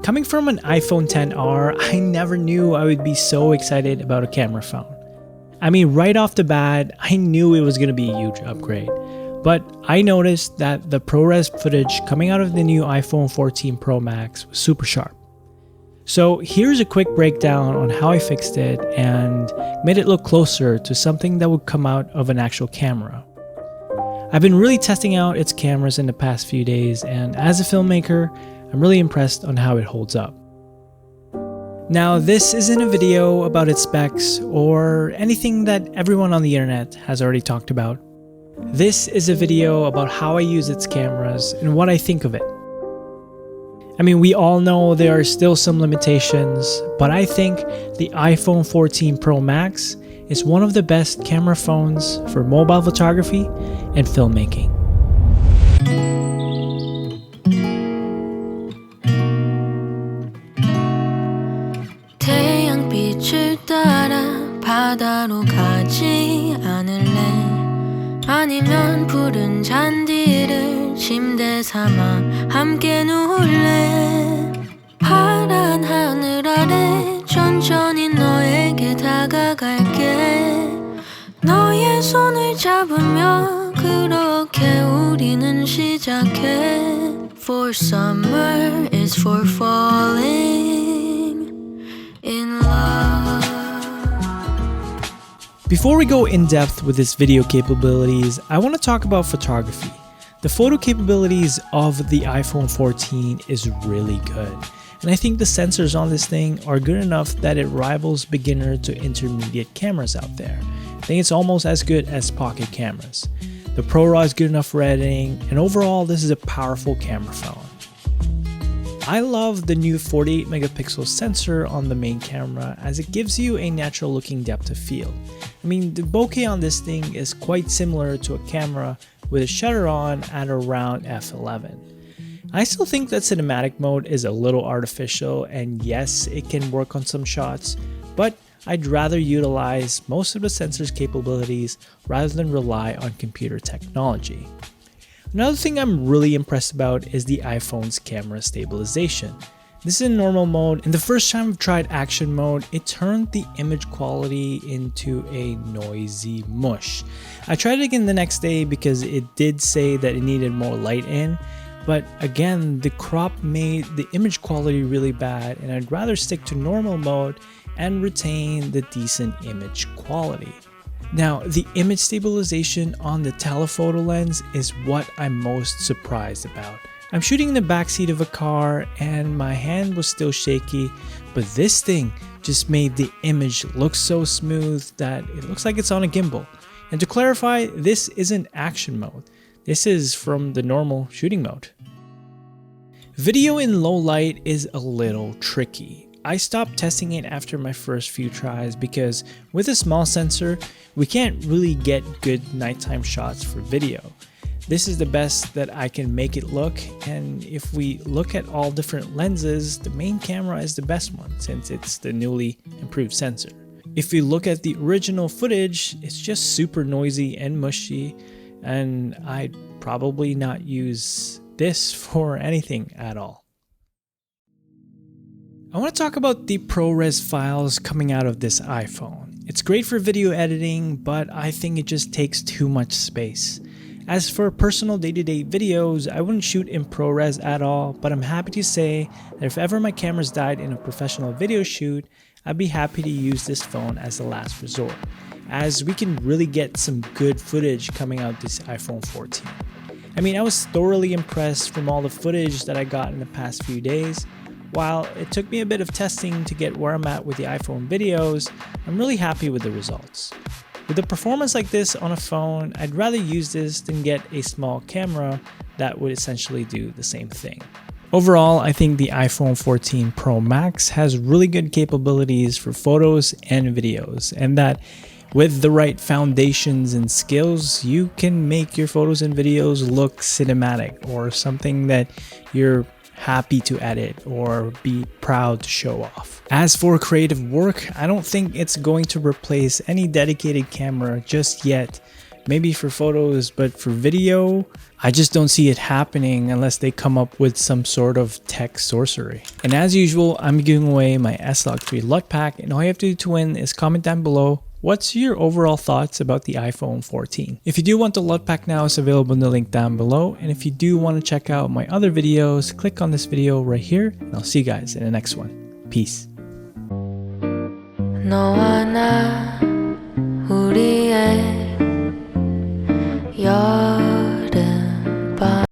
Coming from an iPhone XR, I never knew I would be so excited about a camera phone. I mean, right off the bat, I knew it was going to be a huge upgrade. But I noticed that the ProRes footage coming out of the new iPhone 14 Pro Max was super sharp. So here's a quick breakdown on how I fixed it and made it look closer to something that would come out of an actual camera. I've been really testing out its cameras in the past few days, and as a filmmaker, I'm really impressed on how it holds up. Now, this isn't a video about its specs or anything that everyone on the internet has already talked about. This is a video about how I use its cameras and what I think of it. I mean, we all know there are still some limitations, but I think the iPhone 14 Pro Max is one of the best camera phones for mobile photography and filmmaking. 태양빛을 따라 바다로 가지 않을래? 아니면 푸른 잔디를 침대 삼아 함께 누울래? 파란 하늘 아래 천천히 너에게 다가갈게. 너의 손을 잡으며 그렇게 우리는 시작해. For summer is for falling in love. Before we go in depth with its video capabilities, I want to talk about photography. The photo capabilities of the iPhone 14 is really good, and I think the sensors on this thing are good enough that it rivals beginner to intermediate cameras out there. I think it's almost as good as pocket cameras. The ProRaw is good enough for editing, and overall this is a powerful camera phone. I love the new 48 megapixel sensor on the main camera as it gives you a natural looking depth of field. I mean, the bokeh on this thing is quite similar to a camera with a shutter on at around f11. I still think that cinematic mode is a little artificial, and yes, it can work on some shots, but I'd rather utilize most of the sensor's capabilities rather than rely on computer technology. Another thing I'm really impressed about is the iPhone's camera stabilization. This is in normal mode, and the first time I've tried action mode, it turned the image quality into a noisy mush. I tried it again the next day because it did say that it needed more light in, but again, the crop made the image quality really bad, and I'd rather stick to normal mode and retain the decent image quality. Now, the image stabilization on the telephoto lens is what I'm most surprised about. I'm shooting in the backseat of a car and my hand was still shaky, but this thing just made the image look so smooth that it looks like it's on a gimbal. And to clarify, this isn't action mode. This is from the normal shooting mode. Video in low light is a little tricky. I stopped testing it after my first few tries because with a small sensor, we can't really get good nighttime shots for video. This is the best that I can make it look, and if we look at all different lenses, the main camera is the best one since it's the newly improved sensor. If we look at the original footage, it's just super noisy and mushy, and I'd probably not use this for anything at all. I want to talk about the Prores Files coming out of this iPhone. It's great for video editing, but I think it just takes too much space. As for personal day-to-day videos, I wouldn't shoot in ProRes at all, but I'm happy to say that if ever my cameras died in a professional video shoot, I'd be happy to use this phone as a last resort, as we can really get some good footage coming out this iPhone 14. I mean, I was thoroughly impressed from all the footage that I got in the past few days. While it took me a bit of testing to get where I'm at with the iPhone videos, I'm really happy with the results. With a performance like this on a phone, I'd rather use this than get a small camera that would essentially do the same thing. Overall, I think the iPhone 14 Pro Max has really good capabilities for photos and videos, and that with the right foundations and skills, you can make your photos and videos look cinematic or something that you're happy to edit or be proud to show off. As for creative work, I don't think it's going to replace any dedicated camera just yet, maybe for photos, but for video, I just don't see it happening unless they come up with some sort of tech sorcery. And as usual, I'm giving away my S-Log3 LUT pack, and all you have to do to win is comment down below what's your overall thoughts about the iPhone 14. If you do want the LUT pack now, it's available in the link down below. And if you do want to check out my other videos, click on this video right here, and I'll see you guys in the next one. Peace. 너와 나